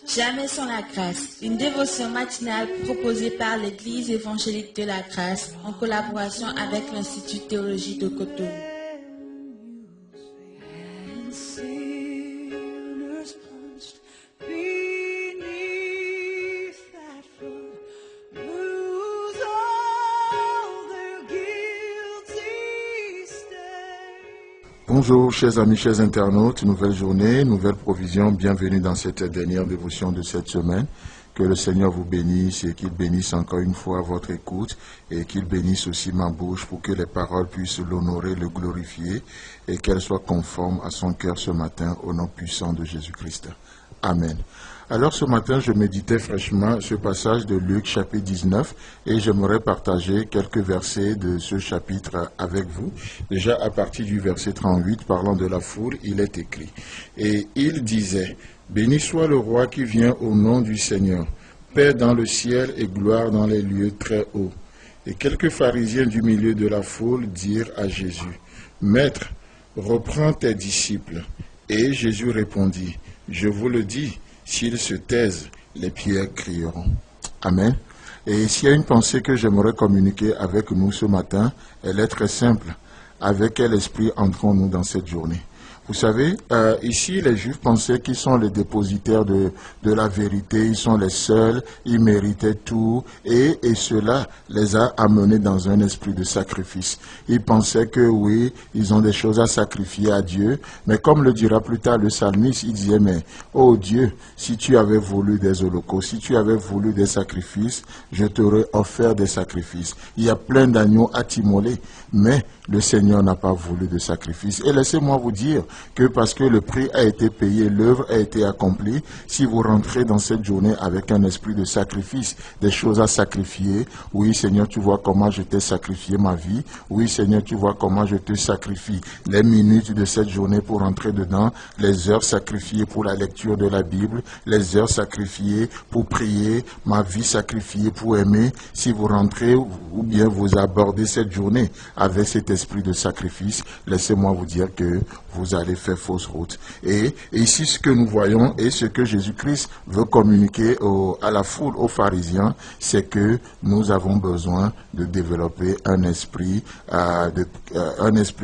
Jamais sans la grâce, une dévotion matinale proposée par l'Église évangélique de la grâce en collaboration avec l'Institut de théologie de Cotonou. Bonjour chers amis, chers internautes, nouvelle journée, nouvelle provision, bienvenue dans cette dernière dévotion de cette semaine. Que le Seigneur vous bénisse et qu'il bénisse encore une fois votre écoute et qu'il bénisse aussi ma bouche pour que les paroles puissent l'honorer, le glorifier et qu'elles soient conformes à son cœur ce matin au nom puissant de Jésus-Christ. Amen. Alors ce matin, je méditais fraîchement ce passage de Luc chapitre 19 et j'aimerais partager quelques versets de ce chapitre avec vous. Déjà à partir du verset 38, parlant de la foule, il est écrit. Et il disait, « Béni soit le roi qui vient au nom du Seigneur, paix dans le ciel et gloire dans les lieux très hauts. » Et quelques pharisiens du milieu de la foule dirent à Jésus, « Maître, reprends tes disciples. » Et Jésus répondit, « Je vous le dis, s'ils se taisent, les pierres crieront. » Amen. Et s'il y a une pensée que j'aimerais communiquer avec nous ce matin, elle est très simple. Avec quel esprit entrons-nous dans cette journée? Vous savez, ici, les Juifs pensaient qu'ils sont les dépositaires de la vérité, ils sont les seuls, ils méritaient tout, et cela les a amenés dans un esprit de sacrifice. Ils pensaient que oui, ils ont des choses à sacrifier à Dieu, mais comme le dira plus tard le psalmiste, il disait, mais, oh Dieu, si tu avais voulu des holocaustes, si tu avais voulu des sacrifices, je t'aurais offert des sacrifices. Il y a plein d'agneaux à t'immoler, mais le Seigneur n'a pas voulu de sacrifice. Et laissez-moi vous dire que parce que le prix a été payé, l'œuvre a été accomplie, si vous rentrez dans cette journée avec un esprit de sacrifice, des choses à sacrifier, oui Seigneur, tu vois comment je t'ai sacrifié ma vie, oui Seigneur, tu vois comment je te sacrifie les minutes de cette journée pour rentrer dedans, les heures sacrifiées pour la lecture de la Bible, les heures sacrifiées pour prier, ma vie sacrifiée pour aimer, si vous rentrez ou bien vous abordez cette journée avec cet esprit de sacrifice, laissez-moi vous dire que vous allez faire fausse route. Et ici, ce que nous voyons et ce que Jésus-Christ veut communiquer à la foule, aux pharisiens, c'est que nous avons besoin de développer un esprit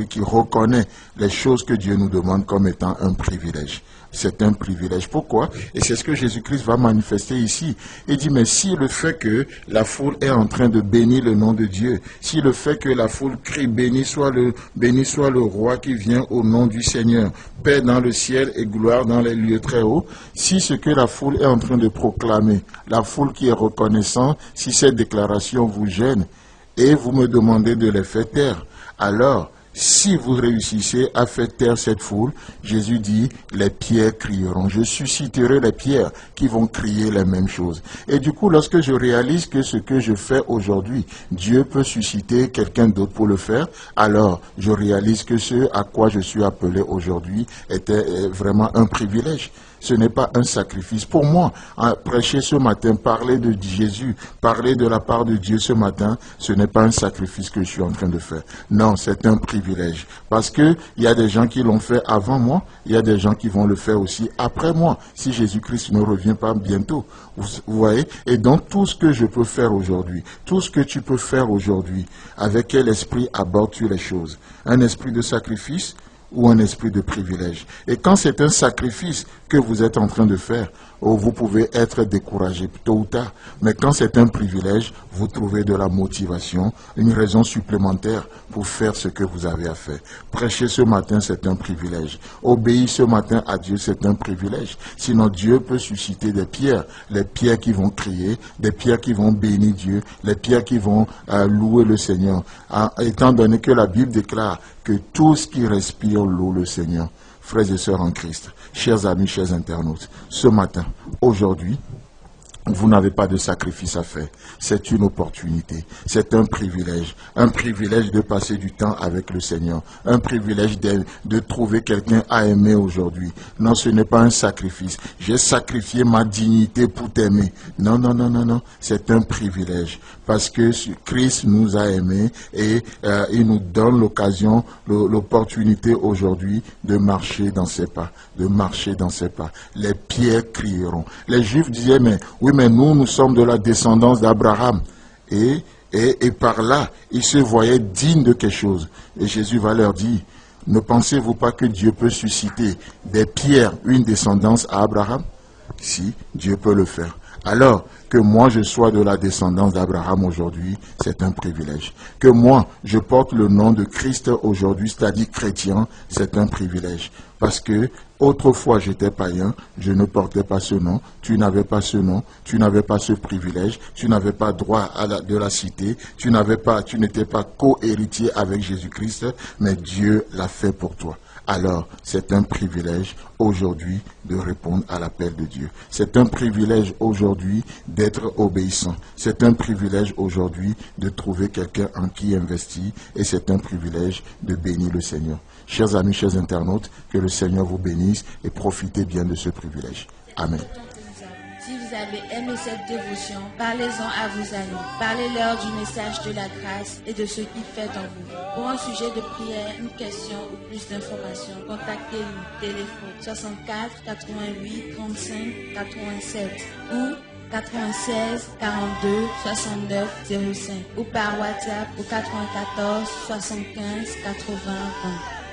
qui reconnaît les choses que Dieu nous demande comme étant un privilège. C'est un privilège. Pourquoi? Et c'est ce que Jésus-Christ va manifester ici. Il dit, mais si le fait que la foule est en train de bénir le nom de Dieu, si le fait que la foule crie, béni soit le roi qui vient au nom du Seigneur, paix dans le ciel et gloire dans les lieux très hauts, si ce que la foule est en train de proclamer, la foule qui est reconnaissante, si cette déclaration vous gêne et vous me demandez de les faire taire, alors, si vous réussissez à faire taire cette foule, Jésus dit, les pierres crieront. Je susciterai les pierres qui vont crier les mêmes choses. Et du coup, lorsque je réalise que ce que je fais aujourd'hui, Dieu peut susciter quelqu'un d'autre pour le faire, alors je réalise que ce à quoi je suis appelé aujourd'hui était vraiment un privilège. Ce n'est pas un sacrifice. Pour moi, prêcher ce matin, parler de Jésus, parler de la part de Dieu ce matin, ce n'est pas un sacrifice que je suis en train de faire. Non, c'est un privilège. Parce que il y a des gens qui l'ont fait avant moi, il y a des gens qui vont le faire aussi après moi, si Jésus-Christ ne revient pas bientôt. Vous voyez? Et donc, tout ce que je peux faire aujourd'hui, tout ce que tu peux faire aujourd'hui, avec quel esprit abordes-tu les choses? Un esprit de sacrifice ou un esprit de privilège. Et quand c'est un sacrifice que vous êtes en train de faire, vous pouvez être découragé tôt ou tard. Mais quand c'est un privilège, vous trouvez de la motivation, une raison supplémentaire pour faire ce que vous avez à faire. Prêcher ce matin, c'est un privilège. Obéir ce matin à Dieu, c'est un privilège. Sinon, Dieu peut susciter des pierres, les pierres qui vont crier, des pierres qui vont bénir Dieu, les pierres qui vont louer le Seigneur. Étant donné que la Bible déclare que tout ce qui respire loue le Seigneur. Frères et sœurs en Christ, chers amis, chers internautes, ce matin, aujourd'hui, vous n'avez pas de sacrifice à faire. C'est une opportunité. C'est un privilège. Un privilège de passer du temps avec le Seigneur. Un privilège de trouver quelqu'un à aimer aujourd'hui. Non, ce n'est pas un sacrifice. J'ai sacrifié ma dignité pour t'aimer. Non, non, non, non, non. C'est un privilège. Parce que Christ nous a aimés et il nous donne l'occasion, l'opportunité aujourd'hui de marcher dans ses pas. De marcher dans ses pas. Les pierres crieront. Les Juifs disaient, mais oui, mais nous sommes de la descendance d'Abraham. Et par là, ils se voyaient dignes de quelque chose. Et Jésus va leur dire, ne pensez-vous pas que Dieu peut susciter des pierres, une descendance à Abraham? Si, Dieu peut le faire. Alors, que moi je sois de la descendance d'Abraham aujourd'hui, c'est un privilège. Que moi, je porte le nom de Christ aujourd'hui, c'est-à-dire chrétien, c'est un privilège. Parce que autrefois j'étais païen, je ne portais pas ce nom, tu n'avais pas ce nom, tu n'avais pas ce privilège, tu n'avais pas droit de la cité, tu n'étais pas co-héritier avec Jésus-Christ, mais Dieu l'a fait pour toi. Alors, c'est un privilège aujourd'hui de répondre à l'appel de Dieu. C'est un privilège aujourd'hui d'être obéissant. C'est un privilège aujourd'hui de trouver quelqu'un en qui investir et c'est un privilège de bénir le Seigneur. Chers amis, chers internautes, que le Seigneur vous bénisse et profitez bien de ce privilège. Amen. Si vous avez aimé cette dévotion, parlez-en à vos amis. Parlez-leur du message de la grâce et de ce qu'il fait en vous. Pour un sujet de prière, une question ou plus d'informations, contactez-nous. Téléphone 64 88 35 87 ou 96 42 69 05 ou par WhatsApp au 94 75 80 20.